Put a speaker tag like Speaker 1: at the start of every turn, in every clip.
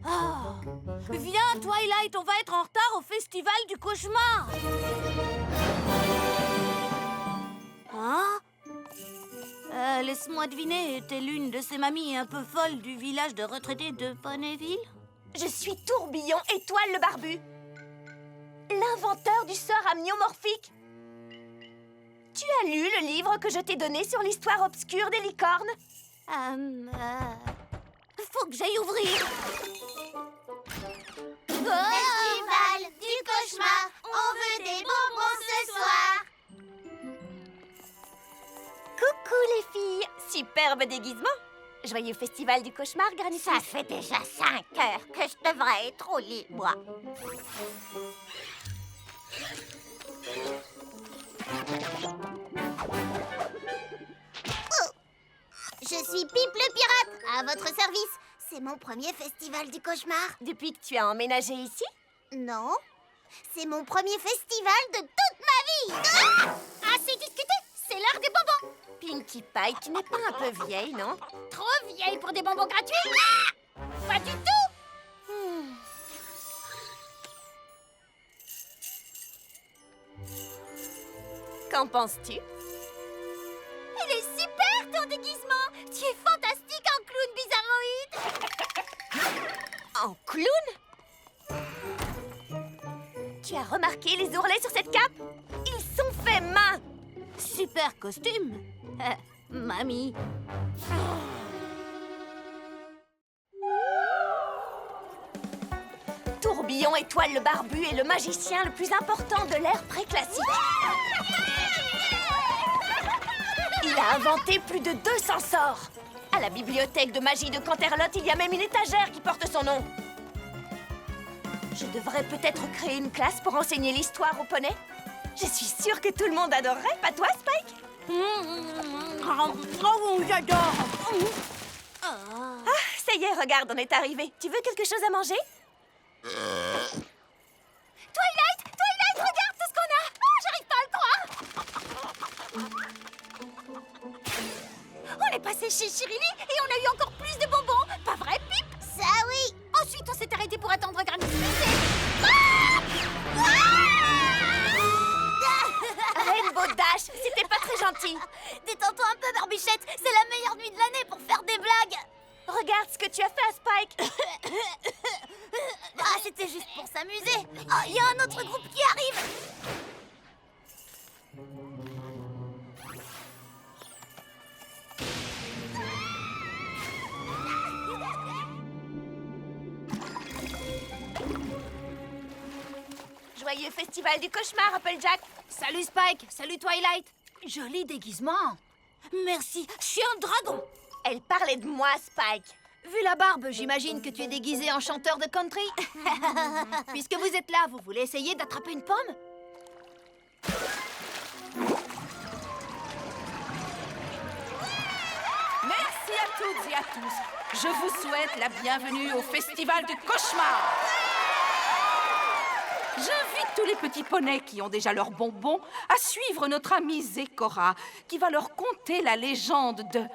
Speaker 1: Ah, viens, Twilight, on va être en retard au festival du cauchemar. Hein? Laisse-moi deviner, t'es l'une de ces mamies un peu folles du village de retraités de Ponyville?
Speaker 2: Je suis Tourbillon Étoile le Barbu, l'inventeur du sort amniomorphique. Tu as lu le livre que je t'ai donné sur l'histoire obscure des licornes?
Speaker 1: Faut que j'aille ouvrir.
Speaker 3: Festival du cauchemar, on veut des bonbons ce soir.
Speaker 2: Coucou les filles, superbe déguisement. Joyeux festival du cauchemar, Granny.
Speaker 3: Ça fait déjà 5 heures que je devrais être au lit, moi. Oh. Je suis Pipe le pirate, à votre service. C'est mon premier festival du cauchemar.
Speaker 2: Depuis que tu as emménagé ici?
Speaker 3: Non, c'est mon premier festival de toute ma vie. Ah! Assez discuté, c'est l'heure des bonbons.
Speaker 2: Pinkie Pie, tu n'es pas un peu vieille, non?
Speaker 3: Trop vieille pour des bonbons gratuits? Ah! Pas du tout.
Speaker 2: Qu'en penses-tu?
Speaker 3: Il est super ton déguisement. Tu es fantastique en clown bizarroïde.
Speaker 2: En clown? Tu as remarqué les ourlets sur cette cape? Ils sont faits main!
Speaker 1: Super costume. Mamie.
Speaker 2: Tourbillon Étoile le Barbu est le magicien le plus important de l'ère préclassique. Il a inventé plus de 200 sorts. À la bibliothèque de magie de Canterlot, il y a même une étagère qui porte son nom. Je devrais peut-être créer une classe pour enseigner l'histoire aux poneys. Je suis sûre que tout le monde adorerait, pas toi, Spike?
Speaker 1: Oh, j'adore.
Speaker 2: Ah, ça y est, regarde, on est arrivé. Tu veux quelque chose à manger?
Speaker 3: Twilight, regarde tout ce qu'on a. Oh, j'arrive pas à le croire. On est passé chez Chirini et on a eu encore plus de bonbons. Pas vrai, Pipe? Ça oui. Ensuite, on s'est arrêté pour attendre Granny Smith.
Speaker 2: Rainbow Dash, c'était pas très gentil.
Speaker 3: Détends-toi un peu, Barbichette. C'est la meilleure nuit de l'année pour faire des blagues.
Speaker 2: Regarde ce que tu as fait à Spike.
Speaker 3: Ah, c'était juste pour s'amuser. Oh, il y a un autre groupe qui arrive.
Speaker 2: Joyeux festival du cauchemar, Applejack.
Speaker 1: Salut Spike, salut Twilight. Joli déguisement. Merci, je suis un dragon.
Speaker 2: Elle parlait de moi, Spike.
Speaker 1: Vu la barbe, j'imagine que tu es déguisé en chanteur de country. Puisque vous êtes là, vous voulez essayer d'attraper une pomme?
Speaker 4: Merci à toutes et à tous. Je vous souhaite la bienvenue au Festival du Cauchemar. J'invite tous les petits poneys qui ont déjà leurs bonbons à suivre notre amie Zécora, qui va leur conter la légende de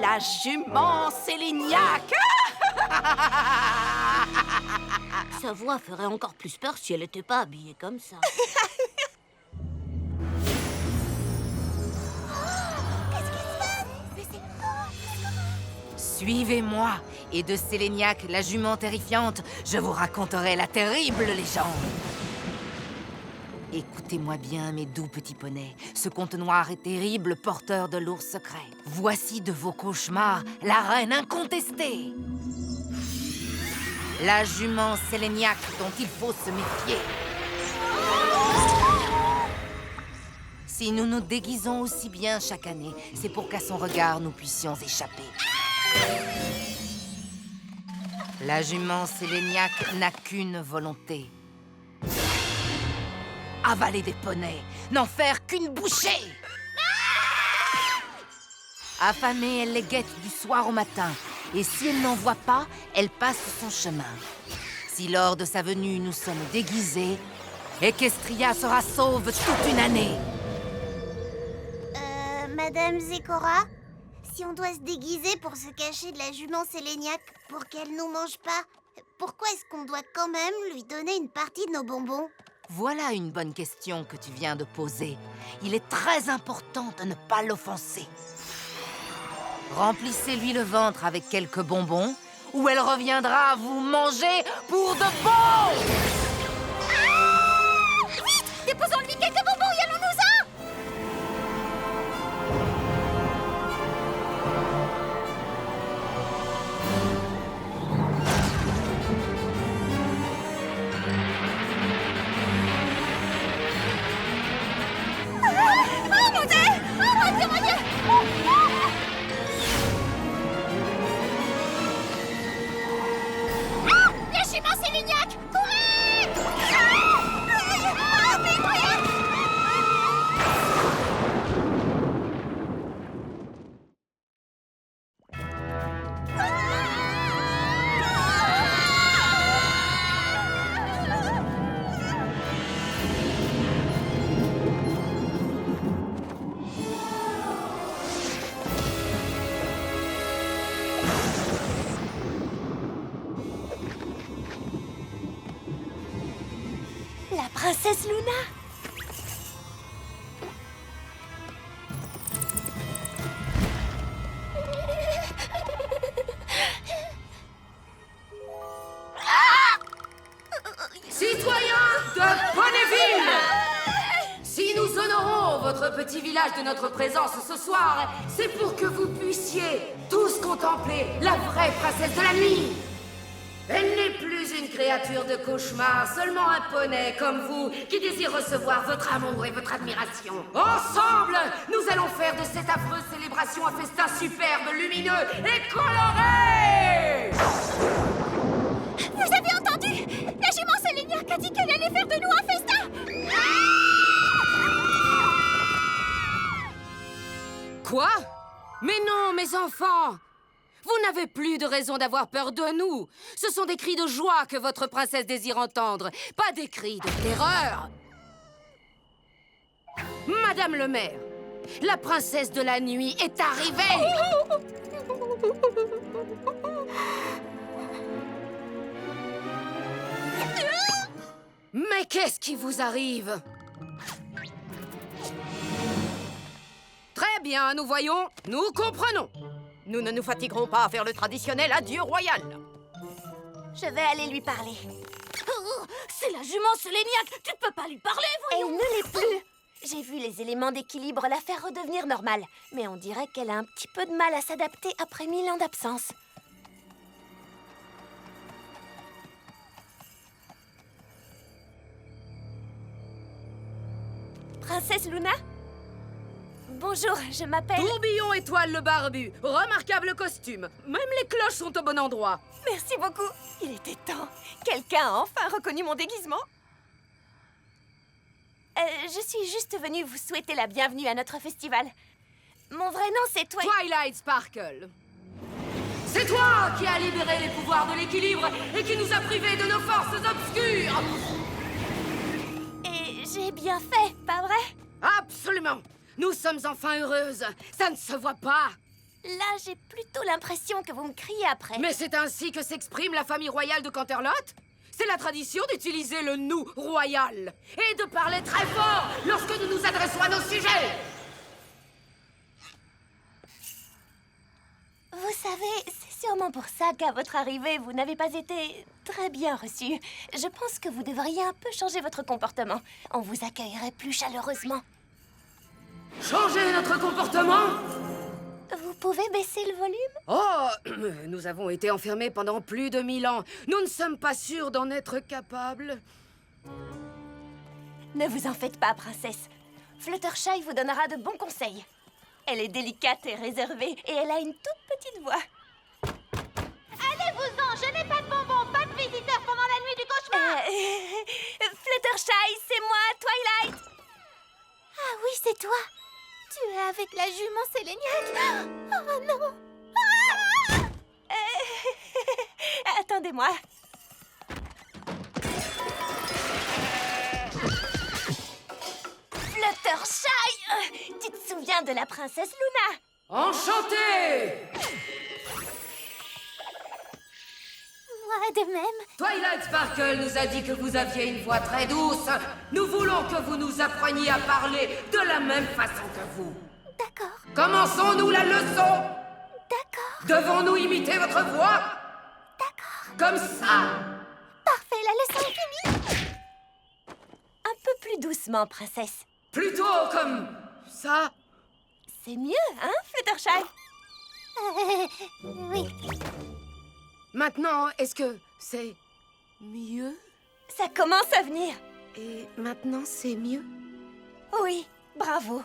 Speaker 4: la jument Séléniaque.
Speaker 1: Sa voix ferait encore plus peur si elle n'était pas habillée comme ça.
Speaker 5: Suivez-moi, et de Séléniaque, la jument terrifiante, je vous raconterai la terrible légende. Écoutez-moi bien, mes doux petits poneys, ce conte noir et terrible porteur de lourds secrets. Voici de vos cauchemars la reine incontestée. La jument Séléniaque dont il faut se méfier. Si nous nous déguisons aussi bien chaque année, c'est pour qu'à son regard nous puissions échapper. La jument Séléniaque n'a qu'une volonté. Avaler des poneys, n'en faire qu'une bouchée. Affamée, elle les guette du soir au matin. Et si elle n'en voit pas, elle passe son chemin. Si lors de sa venue nous sommes déguisés, Equestria sera sauve toute une année.
Speaker 3: Madame Zécora, Si on doit se déguiser pour se cacher de la jument Séléniaque pour qu'elle nous mange pas, pourquoi est-ce qu'on doit quand même lui donner une partie de nos bonbons?
Speaker 5: Voilà une bonne question que tu viens de poser. Il est très important de ne pas l'offenser. Remplissez-lui le ventre avec quelques bonbons, ou elle reviendra vous manger pour de bon!
Speaker 3: Vite! Déposons-lui quelques bonbons et allons-nous-en! Oh mon Dieu! Oh mon Dieu, mon Dieu! Ah! La jument Séléniaque! Courez! Ah! Vite, regarde!
Speaker 2: La princesse Luna.
Speaker 5: Citoyens de Ponyville! Si nous honorons votre petit village de notre présence ce soir, c'est pour que vous puissiez tous contempler la vraie princesse de la nuit. Elle n'est plus une créature de cauchemar, seulement un poney comme vous qui désire recevoir votre amour et votre admiration. Ensemble, nous allons faire de cette affreuse célébration un festin superbe, lumineux et coloré!
Speaker 3: Vous avez entendu? La jument Séléniaque a dit qu'elle allait faire de nous un festin!
Speaker 5: Quoi? Mais non, mes enfants! Vous n'avez plus de raison d'avoir peur de nous. Ce sont des cris de joie que votre princesse désire entendre, pas des cris de terreur. Madame le maire, la princesse de la nuit est arrivée. Mais qu'est-ce qui vous arrive? Très bien, nous voyons, nous comprenons. Nous ne nous fatiguerons pas à faire le traditionnel adieu royal.
Speaker 2: Je vais aller lui parler.
Speaker 3: Oh, c'est la jument Séléniaque! Tu ne peux pas lui parler,
Speaker 2: Elle
Speaker 3: voyons!
Speaker 2: ne l'est plus. J'ai vu les éléments d'équilibre la faire redevenir normale. Mais on dirait qu'elle a un petit peu de mal à s'adapter après 1000 ans d'absence. Princesse Luna? Bonjour, je m'appelle...
Speaker 5: Tourbillon étoile le barbu, remarquable costume. Même les cloches sont au bon endroit.
Speaker 2: Merci beaucoup. Il était temps. Quelqu'un a enfin reconnu mon déguisement. Je suis juste venue vous souhaiter la bienvenue à notre festival. Mon vrai nom, c'est
Speaker 5: Twilight Sparkle. C'est toi qui as libéré les pouvoirs de l'équilibre et qui nous a privés de nos forces obscures.
Speaker 2: Et j'ai bien fait, pas vrai?
Speaker 5: Absolument. Nous sommes enfin heureuses. Ça ne se voit pas.
Speaker 2: Là, j'ai plutôt l'impression que vous me criez après.
Speaker 5: Mais c'est ainsi que s'exprime la famille royale de Canterlot. C'est la tradition d'utiliser le « nous » royal et de parler très fort lorsque nous nous adressons à nos sujets.
Speaker 2: Vous savez, c'est sûrement pour ça qu'à votre arrivée, vous n'avez pas été très bien reçu. Je pense que vous devriez un peu changer votre comportement. On vous accueillerait plus chaleureusement.
Speaker 5: Changer notre comportement?
Speaker 2: Vous pouvez baisser le volume?
Speaker 5: Oh, nous avons été enfermés pendant plus de 1000 ans. Nous ne sommes pas sûrs d'en être capables.
Speaker 2: Ne vous en faites pas, princesse. Fluttershy vous donnera de bons conseils. Elle est délicate et réservée, et elle a une toute petite voix.
Speaker 3: Allez-vous-en! Je n'ai pas de bonbons, pas de visiteurs pendant la nuit du cauchemar!
Speaker 2: Fluttershy, c'est moi, Twilight!
Speaker 3: Ah oui, c'est toi! Tu es avec la jument Séléniaque! Oh non!
Speaker 2: Attendez-moi. Fluttershy! Tu te souviens de la princesse Luna?
Speaker 5: Enchanté!
Speaker 3: Moi de même.
Speaker 5: Twilight Sparkle nous a dit que vous aviez une voix très douce. Nous voulons que vous nous appreniez à parler de la même façon que vous.
Speaker 3: D'accord,
Speaker 5: Commençons-nous la leçon?
Speaker 3: d'accord,
Speaker 5: Devons-nous imiter votre voix?
Speaker 3: d'accord.
Speaker 5: Comme ça?
Speaker 3: Parfait, la leçon est finie.
Speaker 2: Un peu plus doucement, princesse.
Speaker 5: Plutôt comme ça?
Speaker 2: C'est mieux, hein, Fluttershy?
Speaker 3: Oui.
Speaker 5: Maintenant, est-ce que c'est mieux?
Speaker 2: Ça commence à venir.
Speaker 5: Et maintenant, c'est mieux?
Speaker 2: Oui, bravo.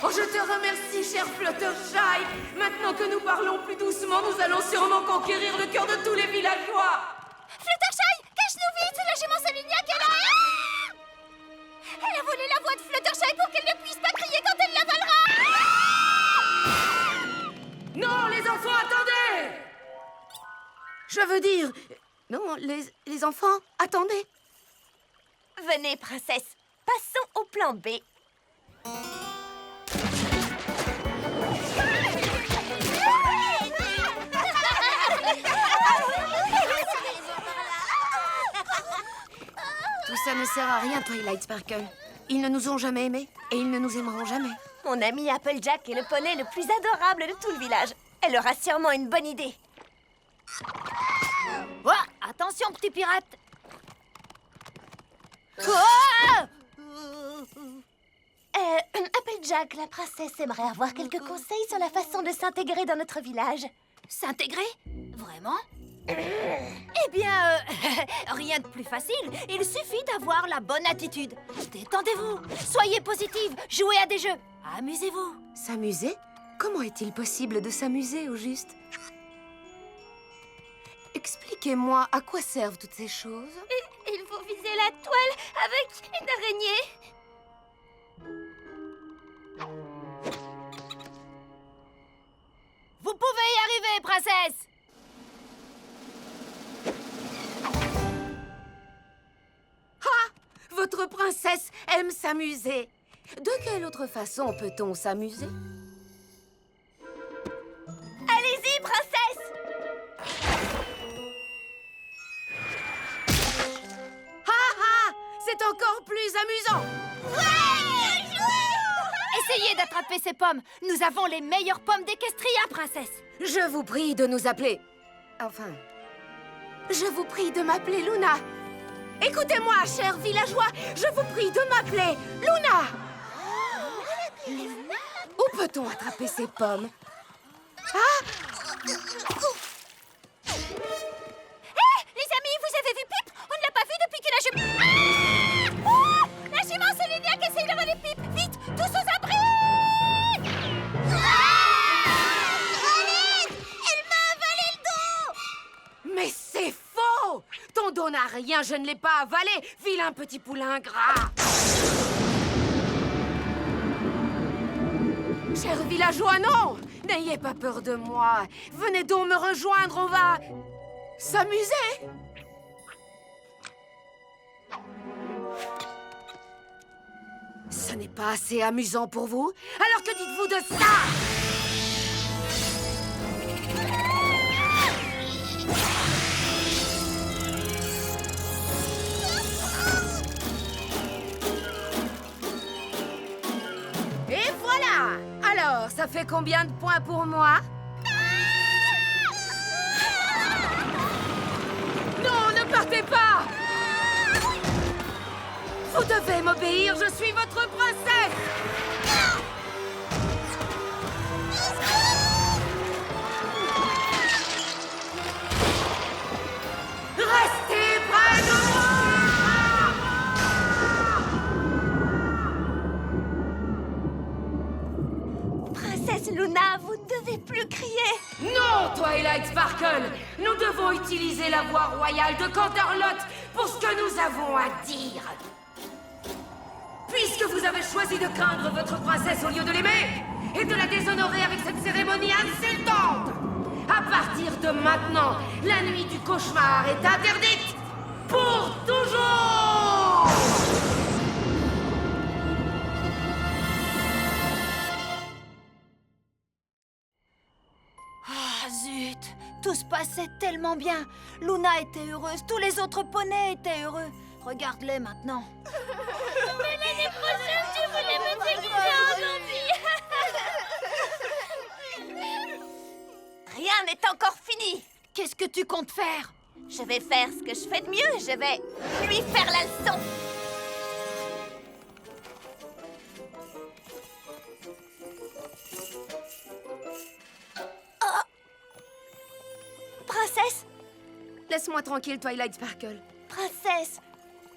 Speaker 5: Oh, je te remercie, cher Fluttershy. Maintenant que nous parlons plus doucement, nous allons sûrement conquérir le cœur de tous les villageois.
Speaker 3: Fluttershy, cache-nous vite, la jument Séléniaque est là. Elle a volé la voix de Fluttershy pour qu'elle ne puisse pas crier quand elle l'avalera.
Speaker 5: Non, les enfants, attendez! Je veux dire... Non, les enfants, attendez.
Speaker 2: Venez, princesse. Passons au plan B.
Speaker 5: Tout ça ne sert à rien, Twilight Sparkle. Ils ne nous ont jamais aimés et ils ne nous aimeront jamais.
Speaker 2: Mon ami Applejack est le poney le plus adorable de tout le village. Elle aura sûrement une bonne idée.
Speaker 1: Oh, attention, petit pirate. Oh!
Speaker 2: Applejack, la princesse aimerait avoir quelques conseils sur la façon de s'intégrer dans notre village.
Speaker 1: S'intégrer? Vraiment? Eh bien, rien de plus facile. Il suffit d'avoir la bonne attitude. Détendez-vous, soyez positive, jouez à des jeux, amusez-vous.
Speaker 5: S'amuser? Comment est-il possible de s'amuser, au juste? Expliquez-moi, à quoi servent toutes ces choses?
Speaker 2: Il faut viser la toile avec une araignée.
Speaker 1: Vous pouvez y arriver, princesse!
Speaker 5: Votre princesse aime s'amuser. De quelle autre façon peut-on s'amuser?
Speaker 2: Allez-y, princesse!
Speaker 5: C'est encore plus amusant!
Speaker 1: Essayez d'attraper ces pommes. Nous avons les meilleures pommes d'Equestria, princesse.
Speaker 5: Je vous prie de nous appeler... Enfin... Je vous prie de m'appeler Luna. Écoutez-moi, chers villageois, je vous prie de m'appeler Luna. Où peut-on attraper ces pommes?
Speaker 3: Les amis, vous avez vu Pip? On ne l'a pas vu depuis que la jument... Oh, la jument Séléniaque essaye de voler Pip. Vite, tous aux abris! Arrête! Elle m'a avalé le dos!
Speaker 5: Mais c'est faux! Ton dos n'a rien, je ne l'ai pas avalé, vilain petit poulain gras! Chers villageois, non! N'ayez pas peur de moi. Venez donc me rejoindre, on va... s'amuser! Ce n'est pas assez amusant pour vous? Alors que dites-vous de ça? Et voilà! Alors, ça fait combien de points pour moi? Non, ne partez pas! Vous devez m'obéir, je suis votre princesse! Restez près de moi!
Speaker 2: Princesse Luna, vous ne devez plus crier.
Speaker 5: Non, Twilight Sparkle! Nous devons utiliser la voix royale de Canterlot pour ce que nous avons à dire. Puisque vous avez choisi de craindre votre princesse au lieu de l'aimer et de la déshonorer avec cette cérémonie insultante, à partir de maintenant, la nuit du cauchemar est interdite pour toujours!
Speaker 1: Zut, tout se passait tellement bien. Luna était heureuse, tous les autres poneys étaient heureux. Regarde-les maintenant.
Speaker 3: Mais l'année prochaine, je voulais me déguiser en zombie.
Speaker 2: Rien n'est encore fini.
Speaker 1: Qu'est-ce que tu comptes faire?
Speaker 2: Je vais faire ce que je fais de mieux. Je vais lui faire la leçon. Oh. Princesse,
Speaker 5: Laisse-moi tranquille, Twilight Sparkle.
Speaker 2: princesse,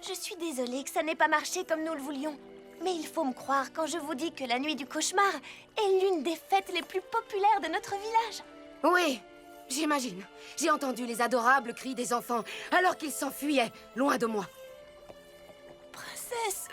Speaker 2: je suis désolée que ça n'ait pas marché comme nous le voulions. Mais il faut me croire quand je vous dis que la nuit du cauchemar est l'une des fêtes les plus populaires de notre village.
Speaker 5: Oui, j'imagine. J'ai entendu les adorables cris des enfants alors qu'ils s'enfuyaient, loin de moi.
Speaker 2: Princesse,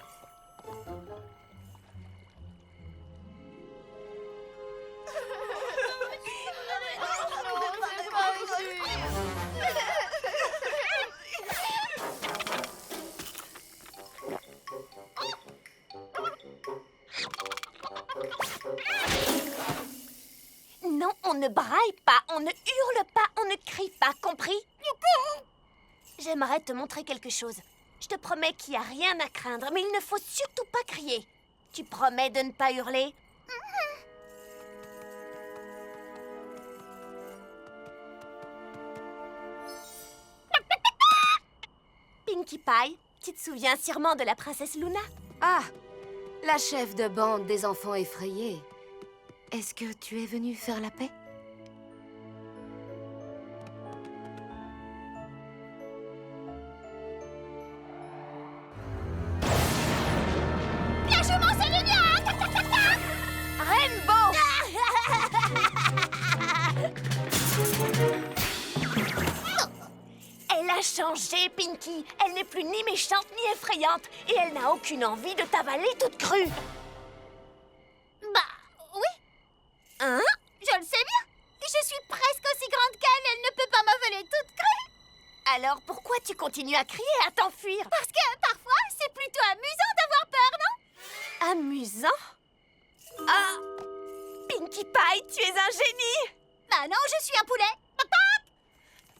Speaker 2: non, on ne braille pas, on ne hurle pas, on ne crie pas, compris? J'aimerais te montrer quelque chose. Je te promets qu'il n'y a rien à craindre, mais il ne faut surtout pas crier. Tu promets de ne pas hurler? Pinkie Pie, tu te souviens sûrement de la princesse Luna?
Speaker 5: Ah, la chef de bande des enfants effrayés. Est-ce que tu es venue faire la paix?
Speaker 3: La jument Sélénia! Tac, tac, tac, tac!
Speaker 2: Rainbow! Elle a changé, Pinkie. Elle n'est plus ni méchante ni effrayante. Et elle n'a aucune envie de t'avaler toute crue.
Speaker 3: Bah, oui,
Speaker 2: Hein?
Speaker 3: je le sais bien. Je suis presque aussi grande qu'elle, elle ne peut pas m'avaler toute crue.
Speaker 2: Alors pourquoi tu continues à crier, à t'enfuir?
Speaker 3: Parce que parfois, c'est plutôt amusant d'avoir peur, non?
Speaker 2: Amusant? Ah! Pinkie Pie, tu es un génie!
Speaker 3: Bah non, je suis un poulet.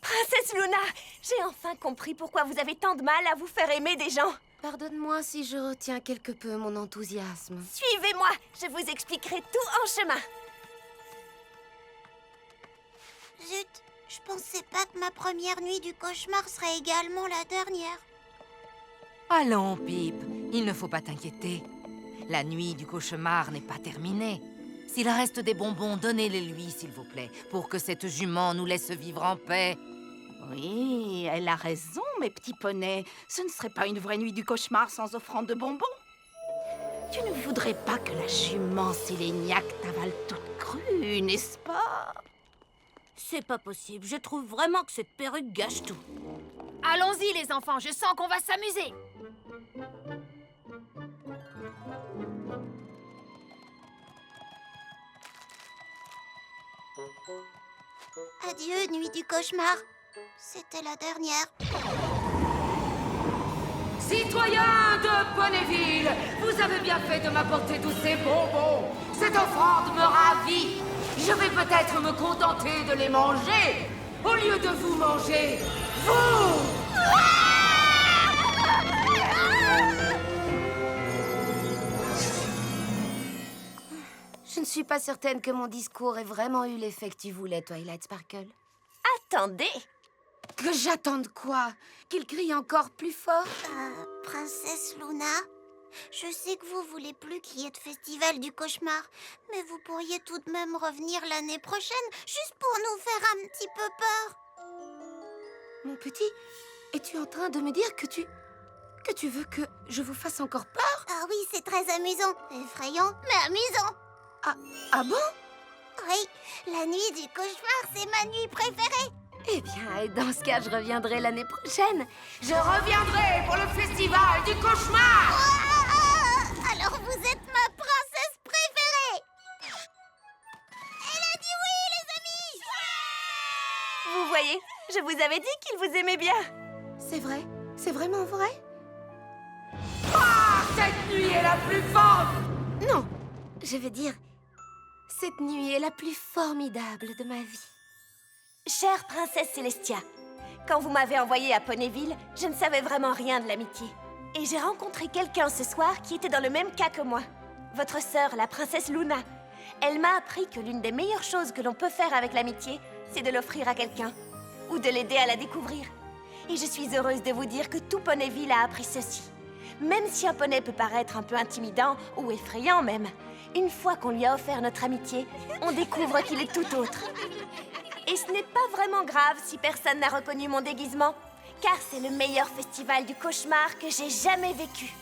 Speaker 2: Princesse Luna, j'ai enfin compris pourquoi vous avez tant de mal à vous faire aimer des gens.
Speaker 5: Pardonne-moi si je retiens quelque peu mon enthousiasme.
Speaker 2: Suivez-moi, je vous expliquerai tout en chemin.
Speaker 6: Zut, je pensais pas que ma première nuit du cauchemar serait également la dernière.
Speaker 7: Allons, Pip, il ne faut pas t'inquiéter. La nuit du cauchemar n'est pas terminée. S'il reste des bonbons, donnez-les lui, s'il vous plaît, pour que cette jument nous laisse vivre en paix.
Speaker 4: Oui, elle a raison, mes petits poneys. Ce ne serait pas une vraie nuit du cauchemar sans offrande de bonbons. Tu ne voudrais pas que la jument Séléniaque t'avale toute crue, n'est-ce pas?
Speaker 3: C'est pas possible, je trouve vraiment que cette perruque gâche tout.
Speaker 1: Allons-y, les enfants, je sens qu'on va s'amuser.
Speaker 6: Adieu, nuit du cauchemar. C'était la dernière.
Speaker 5: Citoyens de Ponyville, vous avez bien fait de m'apporter tous ces bonbons. Cette offrande me ravit. Je vais peut-être me contenter de les manger au lieu de vous manger, vous! Je ne suis pas certaine que mon discours ait vraiment eu l'effet que tu voulais, Twilight Sparkle.
Speaker 2: Attendez,
Speaker 5: Que j'attende quoi? Qu'il crie encore plus fort?
Speaker 6: Princesse Luna, je sais que vous voulez plus qu'il y ait de festival du cauchemar, mais vous pourriez tout de même revenir l'année prochaine, juste pour nous faire un petit peu peur.
Speaker 5: Mon petit, es-tu en train de me dire que tu veux que je vous fasse encore peur?
Speaker 6: Ah oui, c'est très amusant. Effrayant, mais amusant.
Speaker 5: Ah bon?
Speaker 6: Oui, la nuit du cauchemar, c'est ma nuit préférée.
Speaker 5: Eh bien, dans ce cas, je reviendrai l'année prochaine. Je reviendrai pour le festival du cauchemar!
Speaker 6: Alors vous êtes ma princesse préférée. Elle a dit oui, les amis.
Speaker 2: vous voyez, je vous avais dit qu'il vous aimait bien.
Speaker 5: C'est vrai? C'est vraiment vrai? Ah, cette nuit est la plus forte! Non, je veux dire, cette nuit est la plus formidable de ma vie.
Speaker 2: Chère princesse Célestia, quand vous m'avez envoyée à Ponyville, je ne savais vraiment rien de l'amitié. Et j'ai rencontré quelqu'un ce soir qui était dans le même cas que moi. Votre sœur, la princesse Luna. Elle m'a appris que l'une des meilleures choses que l'on peut faire avec l'amitié, c'est de l'offrir à quelqu'un. Ou de l'aider à la découvrir. Et je suis heureuse de vous dire que tout Ponyville a appris ceci. Même si un poney peut paraître un peu intimidant, ou effrayant même, une fois qu'on lui a offert notre amitié, on découvre qu'il est tout autre. Et ce n'est pas vraiment grave si personne n'a reconnu mon déguisement, car c'est le meilleur festival du cauchemar que j'ai jamais vécu.